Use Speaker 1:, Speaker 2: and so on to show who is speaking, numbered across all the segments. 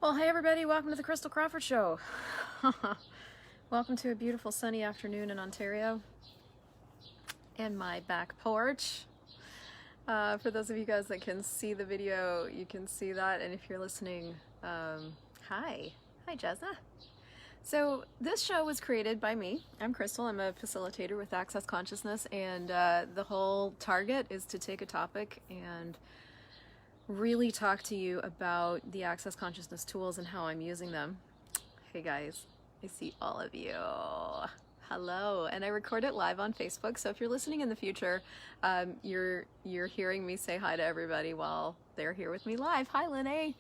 Speaker 1: Well, hey everybody, welcome to the Christel Crawford Show. Welcome to a beautiful sunny afternoon in Ontario and my back porch. For those of you guys that can see the video, you can see that, and if you're listening, hi Jezza. So this show was created by me. I'm Christel. I'm a facilitator with Access Consciousness, and the whole target is to take a topic and really talk to you about the Access Consciousness tools and how I'm using them. Hey guys, I see all of you. Hello, and I record it live on Facebook, so if you're listening in the future, you're hearing me say hi to everybody while they're here with me live. Hi, Lene.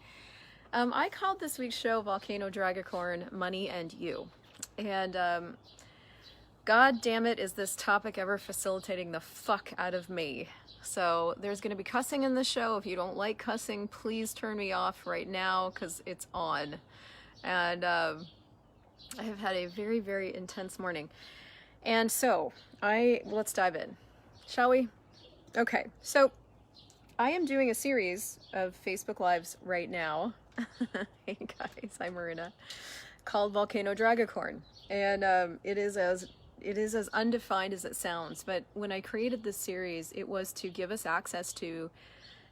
Speaker 1: I called this week's show Volcanodragacorn, Money and You. And God damn it, is this topic ever facilitating the fuck out of me. So there's going to be cussing in the show. If you don't like cussing, please turn me off right now because it's on. And I have had a very, very intense morning. And so let's dive in, shall we? Okay, so I am doing a series of Facebook Lives right now. Hey guys, I'm Marina, called Volcanodragacorn. And it is as undefined as it sounds, but when I created this series, it was to give us access to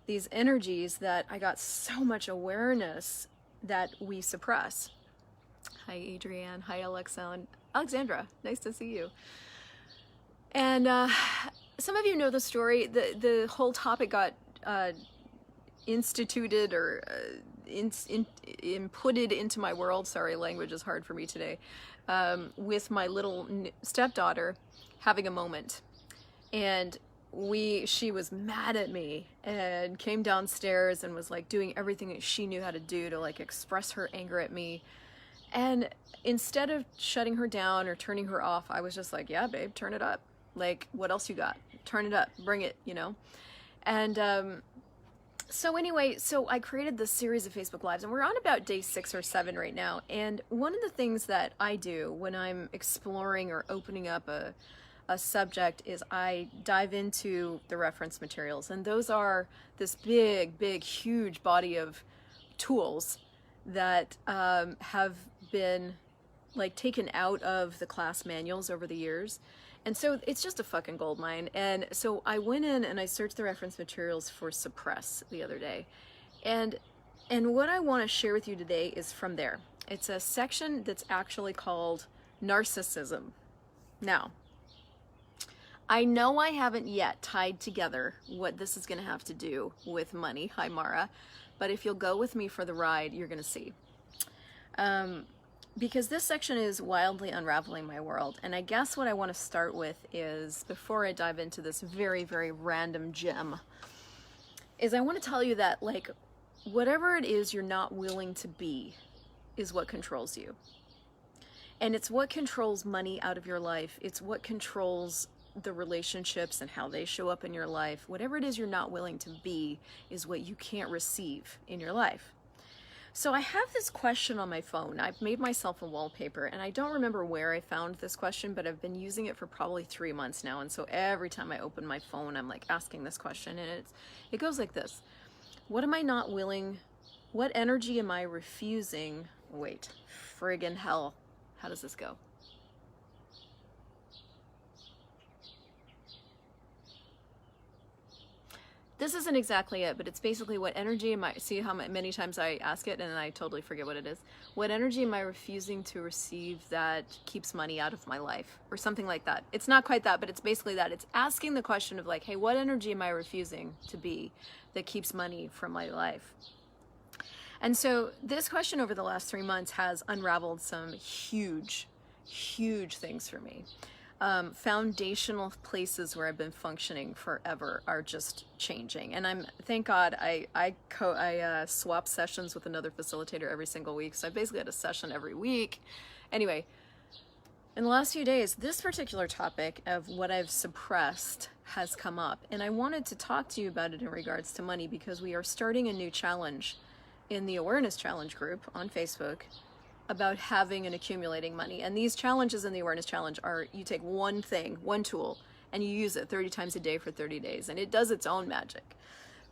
Speaker 1: these energies that I got so much awareness that we suppress. Hi Adrienne, hi Alexandra, nice to see you. And some of you know the story. The whole topic got instituted or inputted into my world. Sorry, language is hard for me today. With my little stepdaughter having a moment, and she was mad at me and came downstairs and was like doing everything that she knew how to do to like express her anger at me. And instead of shutting her down or turning her off, I was just like, yeah babe, turn it up, like what else you got, turn it up, bring it, you know. And so anyway, so I created this series of Facebook Lives, and we're on about day 6 or 7 right now. And one of the things that I do when I'm exploring or opening up a subject is I dive into the reference materials. And those are this big, huge body of tools that have been like taken out of the class manuals over the years. And so it's just a fucking gold mine. And so I went in and I searched the reference materials for suppress the other day. And what I want to share with you today is from there. It's a section that's actually called narcissism. Now, I know I haven't yet tied together what this is going to have to do with money. Hi, Mara. But if you'll go with me for the ride, you're going to see. Because this section is wildly unraveling my world. And I guess what I want to start with is, before I dive into this very, very random gem, is I want to tell you that, like, whatever it is you're not willing to be is what controls you. And it's what controls money out of your life. It's what controls the relationships and how they show up in your life. Whatever it is you're not willing to be is what you can't receive in your life. So I have this question on my phone. I've made myself a wallpaper, and I don't remember where I found this question, but I've been using it for probably 3 months now. And so every time I open my phone, I'm like asking this question, and it goes like this. What am I not willing? What energy am I refusing? Wait, friggin' hell. How does this go? This isn't exactly it, but it's basically what energy am I, see how many times I ask it and then I totally forget what it is. What energy am I refusing to receive that keeps money out of my life? Or something like that. It's not quite that, but it's basically that. It's asking the question of like, hey, what energy am I refusing to be that keeps money from my life? And so this question over the last 3 months has unraveled some huge things for me. Foundational places where I've been functioning forever are just changing, and thank God I swap sessions with another facilitator every single week, so I basically had a session every week. Anyway, in the last few days, this particular topic of what I've suppressed has come up, and I wanted to talk to you about it in regards to money, because we are starting a new challenge in the Awareness Challenge group on Facebook about having and accumulating money. And these challenges in the Awareness Challenge are, you take one thing, one tool, and you use it 30 times a day for 30 days, and it does its own magic.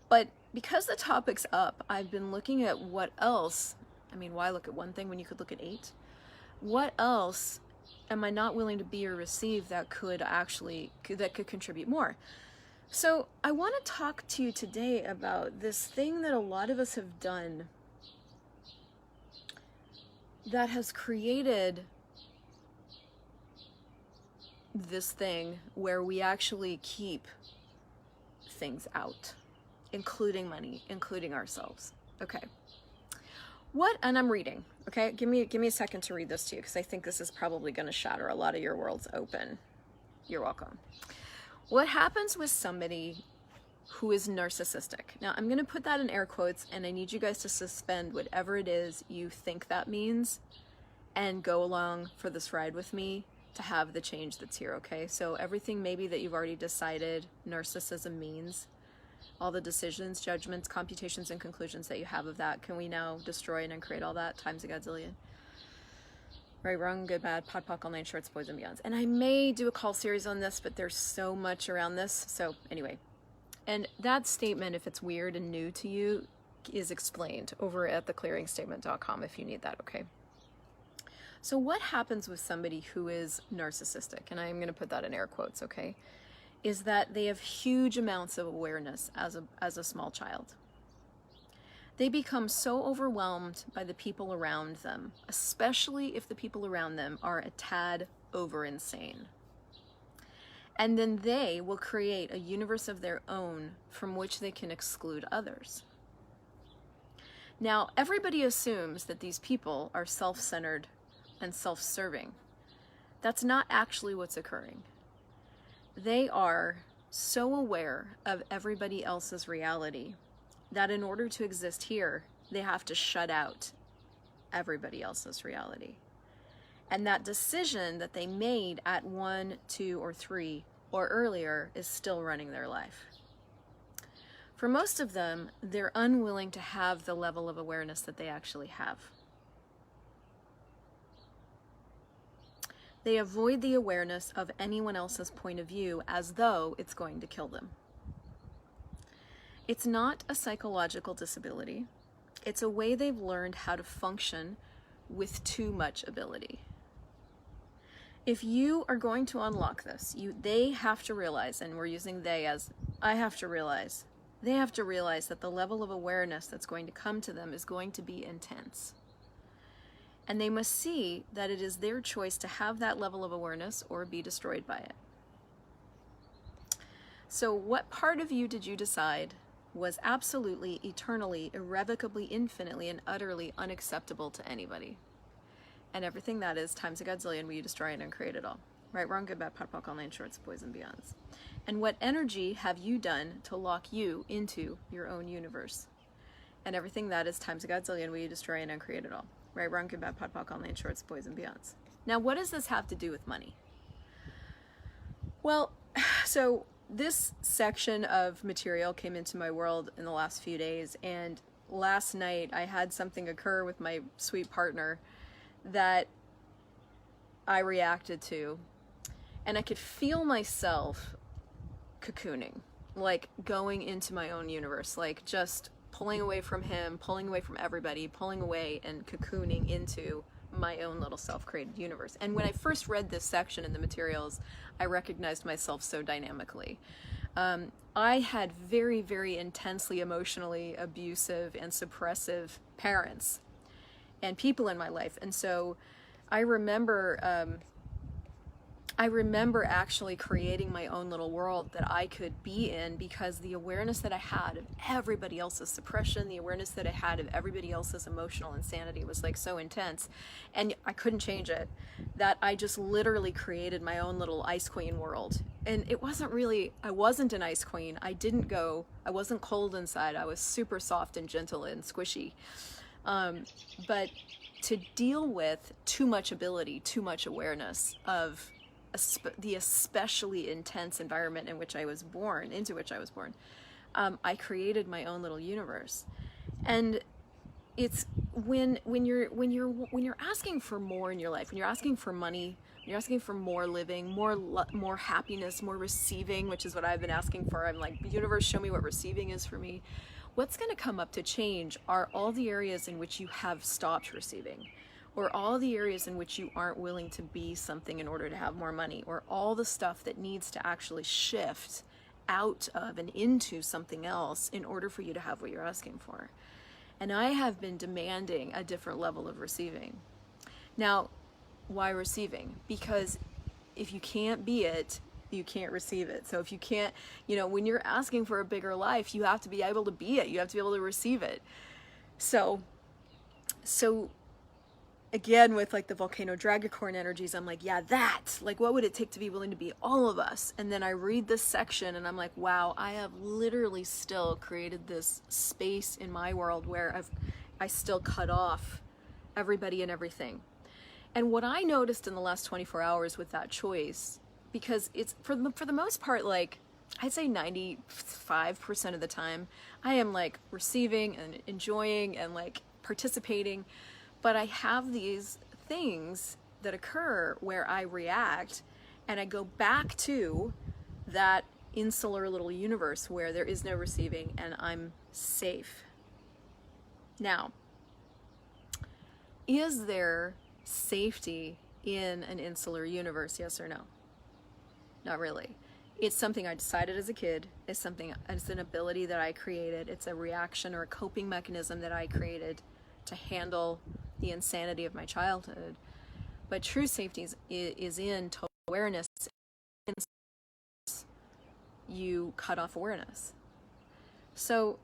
Speaker 1: But because the topic's up, I've been looking at what else I mean, why look at one thing when you could look at 8? What else am I not willing to be or receive that could contribute more? So I want to talk to you today about this thing that a lot of us have done that has created this thing where we actually keep things out, including money, including ourselves. Okay. And I'm reading, okay? Give me a second to read this to you, because I think this is probably going to shatter a lot of your worlds open. You're welcome. What happens with somebody who is narcissistic? Now, I'm going to put that in air quotes, and I need you guys to suspend whatever it is you think that means and go along for this ride with me to have the change that's here, okay? So everything maybe that you've already decided narcissism means, all the decisions, judgments, computations, and conclusions that you have of that, can we now destroy and uncreate all that times a godzillion? Right, wrong, good, bad, pod, poc, all 9 shorts, boys and beyonds. And I may do a call series on this, but there's so much around this. So anyway, and that statement, if it's weird and new to you, is explained over at theclearingstatement.com if you need that, okay? So what happens with somebody who is narcissistic, and I'm going to put that in air quotes, okay, is that they have huge amounts of awareness as a small child. They become so overwhelmed by the people around them, especially if the people around them are a tad over insane. And then they will create a universe of their own from which they can exclude others. Now, everybody assumes that these people are self-centered and self-serving. That's not actually what's occurring. They are so aware of everybody else's reality that in order to exist here, they have to shut out everybody else's reality. And that decision that they made at 1, 2, or 3 or earlier is still running their life. For most of them, they're unwilling to have the level of awareness that they actually have. They avoid the awareness of anyone else's point of view as though it's going to kill them. It's not a psychological disability. It's a way they've learned how to function with too much ability. If you are going to unlock this, they have to realize, and we're using they as I have to realize, they have to realize that the level of awareness that's going to come to them is going to be intense. And they must see that it is their choice to have that level of awareness or be destroyed by it. So what part of you did you decide was absolutely, eternally, irrevocably, infinitely, and utterly unacceptable to anybody? And everything that is times a godzillion, will you destroy it and create it all? Right, wrong, good, bad, pod, poc, all 9 shorts, boys and beyonds. And what energy have you done to lock you into your own universe? And everything that is times a godzillion, will you destroy and uncreate it all? Right, wrong, good, bad, pod, poc, all 9 shorts, boys and beyonds. Now, what does this have to do with money? Well, so this section of material came into my world in the last few days, and last night I had something occur with my sweet partner that I reacted to, and I could feel myself cocooning, like going into my own universe, like just pulling away from him, pulling away from everybody, pulling away and cocooning into my own little self-created universe. And when I first read this section in the materials, I recognized myself so dynamically. I had very, very intensely emotionally abusive and suppressive parents and people in my life. And so I remember actually creating my own little world that I could be in, because the awareness that I had of everybody else's suppression, the awareness that I had of everybody else's emotional insanity was like so intense, and I couldn't change it, that I just literally created my own little ice queen world. And it wasn't really, I wasn't an ice queen. I wasn't cold inside. I was super soft and gentle and squishy. But to deal with too much ability, too much awareness of the especially intense environment into which I was born, I created my own little universe. And it's when you're asking for more in your life, when you're asking for money, when you're asking for more living, more happiness, more receiving, which is what I've been asking for. I'm like, universe, show me what receiving is for me. what's going to come up to change are all the areas in which you have stopped receiving, or all the areas in which you aren't willing to be something in order to have more money, or all the stuff that needs to actually shift out of and into something else in order for you to have what you're asking for. And I have been demanding a different level of receiving. Now, why receiving? Because if you can't be it, you can't receive it. So if you can't, when you're asking for a bigger life, you have to be able to be it. You have to be able to receive it. So again, with like the Volcanodragacorn energies, I'm like, yeah, that, like, what would it take to be willing to be all of us? And then I read this section and I'm like, wow, I have literally still created this space in my world where I still cut off everybody and everything. And what I noticed in the last 24 hours with that choice, because it's for the most part, like I'd say 95% of the time, I am like receiving and enjoying and like participating. But I have these things that occur where I react and I go back to that insular little universe where there is no receiving and I'm safe. Now, is there safety in an insular universe? Yes or no? Not really. It's something I decided as a kid. It's an ability that I created. It's a reaction or a coping mechanism that I created to handle the insanity of my childhood. But true safety is in total awareness. You cut off awareness. So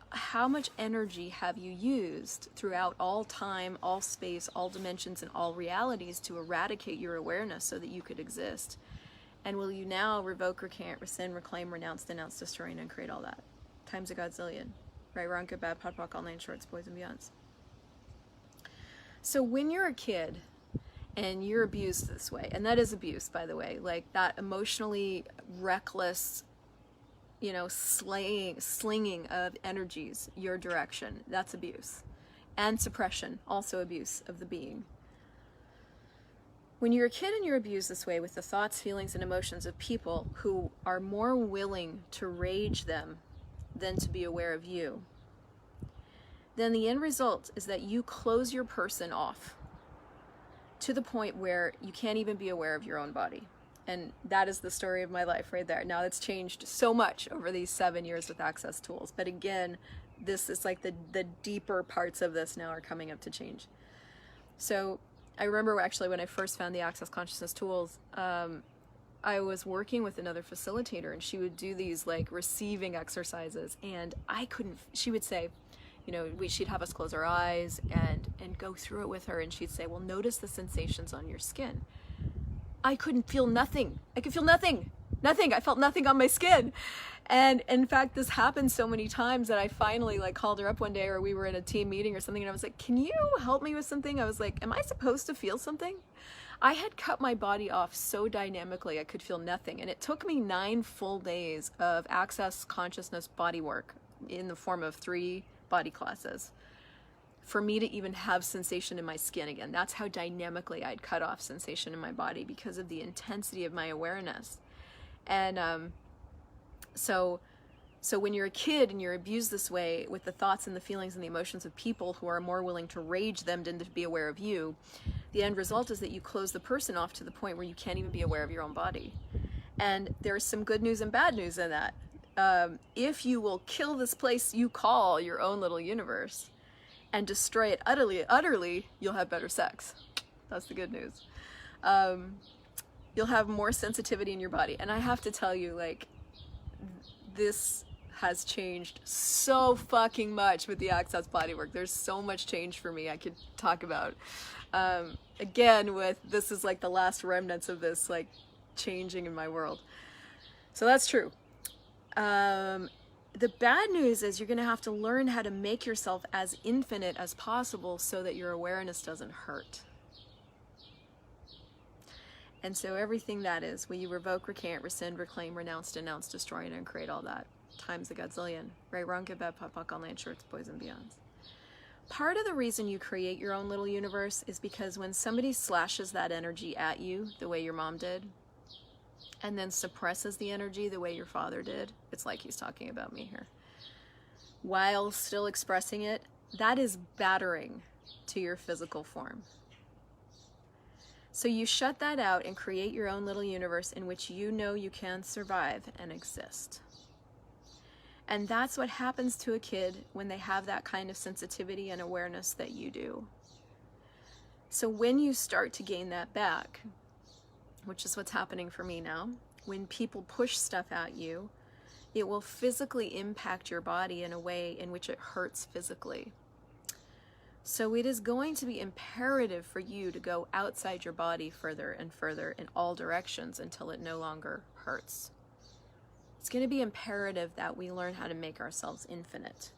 Speaker 1: how much energy have you used throughout all time, all space, all dimensions, and all realities to eradicate your awareness so that you could exist? And will you now revoke, recant, rescind, reclaim, renounce, denounce, destroy, and uncreate all that? Times a godzillion. Right, wrong, good, bad, POD, POC, all nine shorts, boys and beyonds. So when you're a kid and you're abused this way, and that is abuse, by the way, like that emotionally reckless, slinging of energies your direction, that's abuse. And suppression, also abuse of the being. When you're a kid and you're abused this way with the thoughts, feelings, and emotions of people who are more willing to rage them than to be aware of you, then the end result is that you close your person off to the point where you can't even be aware of your own body. And that is the story of my life right there. Now, it's changed so much over these 7 years with Access Tools. But again, this is like the deeper parts of this now are coming up to change. So I remember actually when I first found the Access Consciousness Tools, I was working with another facilitator and she would do these like receiving exercises, and she would say, she'd have us close our eyes and go through it with her, and she'd say, well, notice the sensations on your skin. I couldn't feel nothing. I could feel nothing. I felt nothing on my skin. And in fact, this happened so many times that I finally like called her up one day, or we were in a team meeting or something, and I was like, can you help me with something? I was like, am I supposed to feel something? I had cut my body off so dynamically I could feel nothing. And it took me 9 full days of Access Consciousness body work in the form of 3 body classes for me to even have sensation in my skin again. That's how dynamically I'd cut off sensation in my body because of the intensity of my awareness. And so when you're a kid and you're abused this way with the thoughts and the feelings and the emotions of people who are more willing to rage them than to be aware of you, the end result is that you close the person off to the point where you can't even be aware of your own body. And there's some good news and bad news in that. If you will kill this place you call your own little universe and destroy it utterly, you'll have better sex. That's the good news. You'll have more sensitivity in your body. And I have to tell you, like, this has changed so fucking much with the Access bodywork. There's so much change for me I could talk about. Again, this is like the last remnants of this, like, changing in my world. So that's true. The bad news is you're going to have to learn how to make yourself as infinite as possible so that your awareness doesn't hurt. And so everything that is, will you revoke, recant, rescind, reclaim, renounce, denounce, destroy, and uncreate all that? Times a godzillion. Right, wrong, good, bad, POD, POC, all nine shorts, boys and beyonds. Part of the reason you create your own little universe is because when somebody slashes that energy at you the way your mom did, and then suppresses the energy the way your father did, it's like he's talking about me here. while still expressing it, that is battering to your physical form. So you shut that out and create your own little universe in which you know you can survive and exist. And that's what happens to a kid when they have that kind of sensitivity and awareness that you do. So when you start to gain that back, which is what's happening for me now, when people push stuff at you, it will physically impact your body in a way in which it hurts physically. So it is going to be imperative for you to go outside your body further and further in all directions until it no longer hurts. It's going to be imperative that we learn how to make ourselves infinite.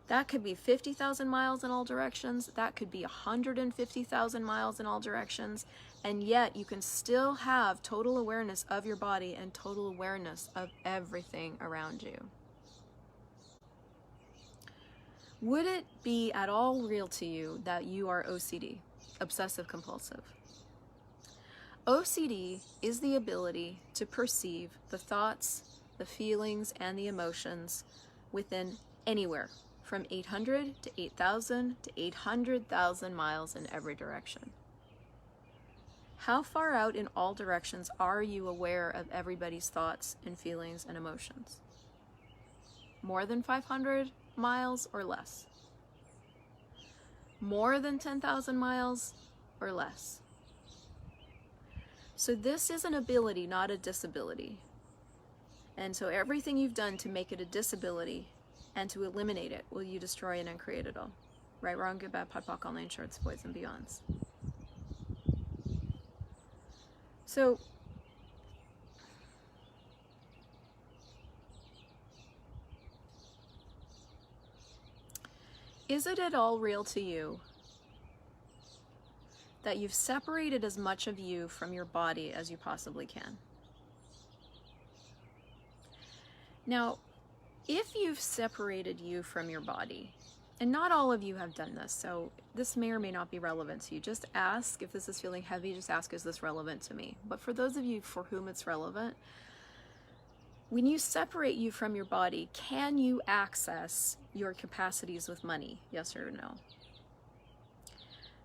Speaker 1: That could be 50,000 miles in all directions. That could be 150,000 miles in all directions. And yet you can still have total awareness of your body and total awareness of everything around you. Would it be at all real to you that you are OCD, obsessive compulsive? OCD is the ability to perceive the thoughts, the feelings, and the emotions within anywhere from 800 to 8,000 to 800,000 miles in every direction. How far out in all directions are you aware of everybody's thoughts and feelings and emotions? More than 500 miles or less? More than 10,000 miles or less? So this is an ability, not a disability. And so everything you've done to make it a disability and to eliminate it, will you destroy and uncreate it all? Right, wrong, good, bad, POD, POC, all nine shorts, boys and beyonds. So is it at all real to you that you've separated as much of you from your body as you possibly can? Now, if you've separated you from your body, and not all of you have done this, so this may or may not be relevant to you. Just ask if this is feeling heavy, just ask, is this relevant to me? But for those of you for whom it's relevant, when you separate you from your body, can you access your capacities with money? Yes or no?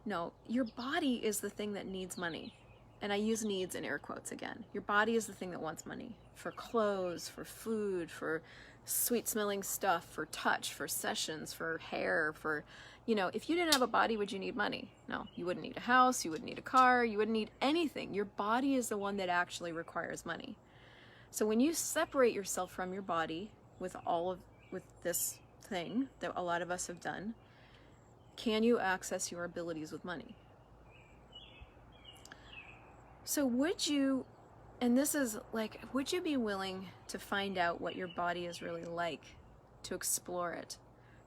Speaker 1: No, your body is the thing that needs money. And I use needs in air quotes again. Your body is the thing that wants money for clothes, for food, for sweet smelling stuff, for touch, for sessions, for hair, for, you know, if you didn't have a body, would you need money? No, you wouldn't need a house, you wouldn't need a car, you wouldn't need anything. Your body is the one that actually requires money. So when you separate yourself from your body with this thing that a lot of us have done, can you access your abilities with money? So would you, and this is like, would you be willing to find out what your body is really like, to explore it,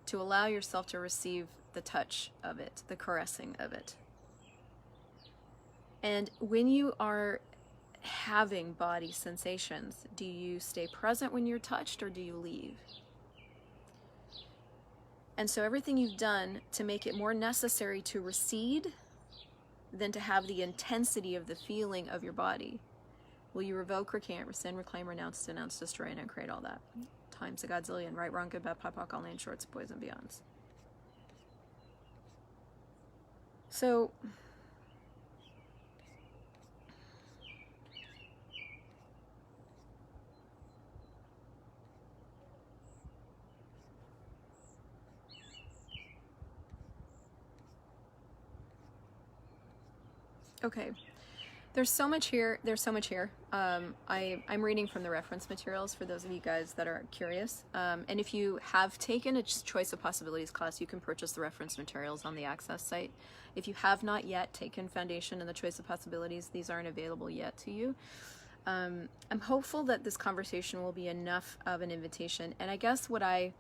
Speaker 1: to allow yourself to receive the touch of it, the caressing of it? And when you are having body sensations, do you stay present when you're touched or do you leave? And so everything you've done to make it more necessary to recede than to have the intensity of the feeling of your body, will you revoke, recant, rescind, reclaim, renounce, denounce, destroy, and uncreate all that? Times a godzillion, right, wrong, good, bad, POD, POC, all nine shorts, boys and beyonds. So okay, there's so much here. I'm reading from the reference materials for those of you guys that are curious. And if you have taken a choice of possibilities class, you can purchase the reference materials on the Access site. If you have not yet taken Foundation and the Choice of Possibilities, these aren't available yet to you. I'm hopeful that this conversation will be enough of an invitation. And I guess the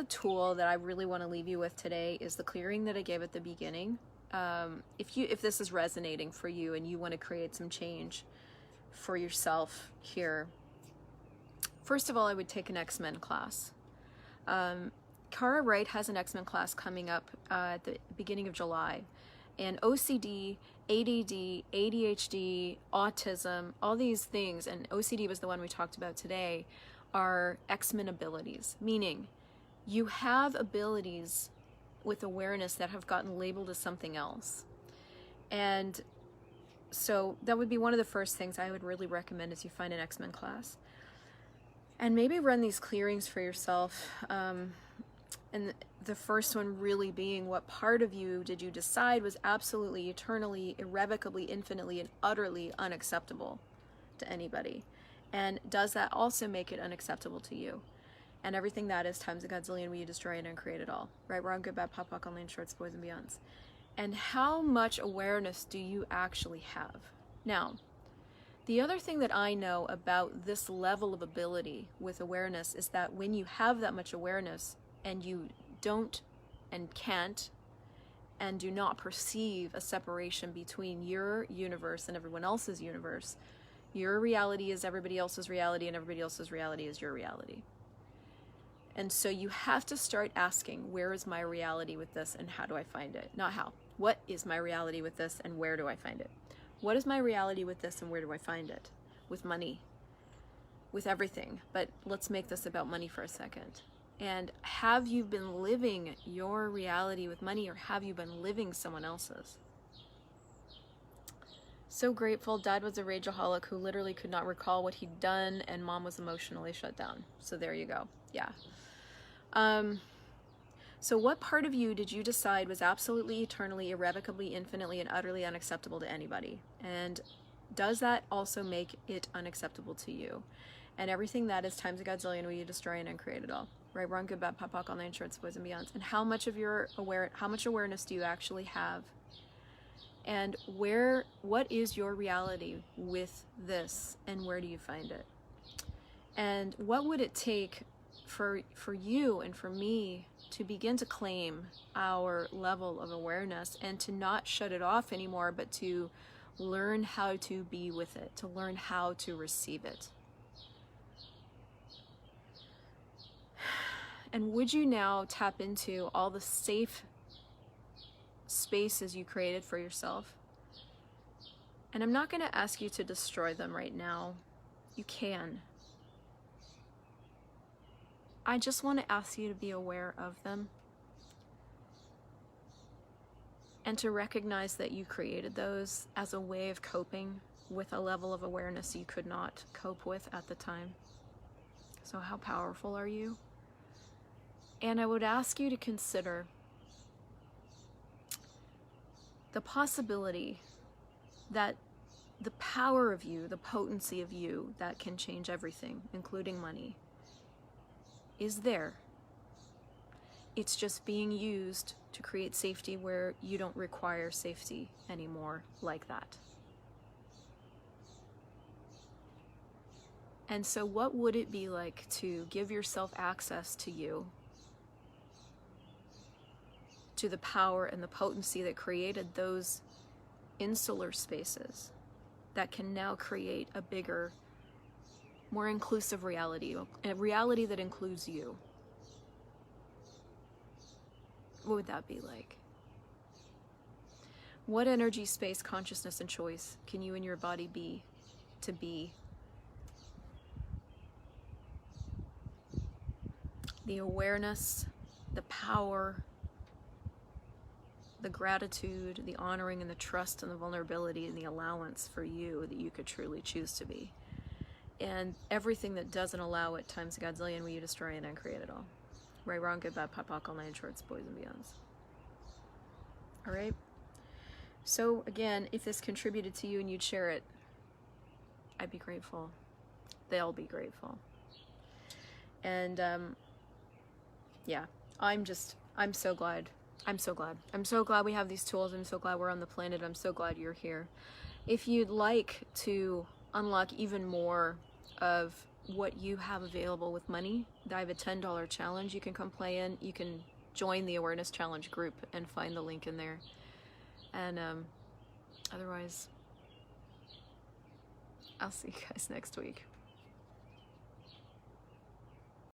Speaker 1: tool that I really want to leave you with today is the clearing that I gave at the beginning. If this is resonating for you and you want to create some change for yourself here, first of all, I would take an X-Men class. Cara Wright has an X-Men class coming up at the beginning of July, and OCD, ADD, ADHD, autism, all these things, and OCD was the one we talked about today, are X-Men abilities, meaning You have abilities with awareness that have gotten labeled as something else. And so that would be one of the first things I would really recommend is you find an X-Men class. And maybe run these clearings for yourself. And the first one really being, what part of you did you decide was absolutely, eternally, irrevocably, infinitely, and utterly unacceptable to anybody? And does that also make it unacceptable to you? And everything that is times a godzillion, will you destroy it and create it all? Right, wrong, good, bad, pop, on land, shorts, boys, and beyonds. And how much awareness do you actually have? Now, the other thing that I know about this level of ability with awareness is that when you have that much awareness and you don't and can't and do not perceive a separation between your universe and everyone else's universe, your reality is everybody else's reality and everybody else's reality is your reality. And so you have to start asking, where is my reality with this and how do I find it? Not how. What is my reality with this and where do I find it? What is my reality with this and where do I find it? With money, with everything. But let's make this about money for a second. And have you been living your reality with money, or have you been living someone else's? So grateful. Dad was a rageaholic who literally could not recall what he'd done, and mom was emotionally shut down. So there you go. Yeah. So what part of you did you decide was absolutely, eternally, irrevocably, infinitely, and utterly unacceptable to anybody? And does that also make it unacceptable to you? And everything that is times a godzillion, will you destroy and uncreate it all? Right, wrong, good, bad, pop, on land, shorts, boys, and beyonds. And how much awareness do you actually have? And what is your reality with this, and where do you find it? And what would it take for you and for me to begin to claim our level of awareness and to not shut it off anymore, but to learn how to be with it, to learn how to receive it? And would you now tap into all the safe spaces you created for yourself? And I'm not going to ask you to destroy them right now. You can. I just want to ask you to be aware of them and to recognize that you created those as a way of coping with a level of awareness you could not cope with at the time. So how powerful are you? And I would ask you to consider the possibility that the power of you, the potency of you that can change everything, including money, is there. It's just being used to create safety where you don't require safety anymore like that. And so what would it be like to give yourself access to you, to the power and the potency that created those insular spaces that can now create a bigger, more inclusive reality, a reality that includes you? What would that be like? What energy, space, consciousness, and choice can you and your body be to be the awareness, the power, the gratitude, the honoring, and the trust, and the vulnerability, and the allowance for you that you could truly choose to be? And everything that doesn't allow it times a godzillion, will you destroy and uncreate it all? Right, wrong, good, bad, pop, on land, shorts, boys, and beyonds. All right? So again, if this contributed to you and you'd share it, I'd be grateful. They'll be grateful. And yeah, I'm so glad. I'm so glad. I'm so glad we have these tools. I'm so glad we're on the planet. I'm so glad you're here. If you'd like to unlock even more of what you have available with money, I have a $10 challenge you can come play in. You can join the Awareness Challenge group and find the link in there. And otherwise, I'll see you guys next week.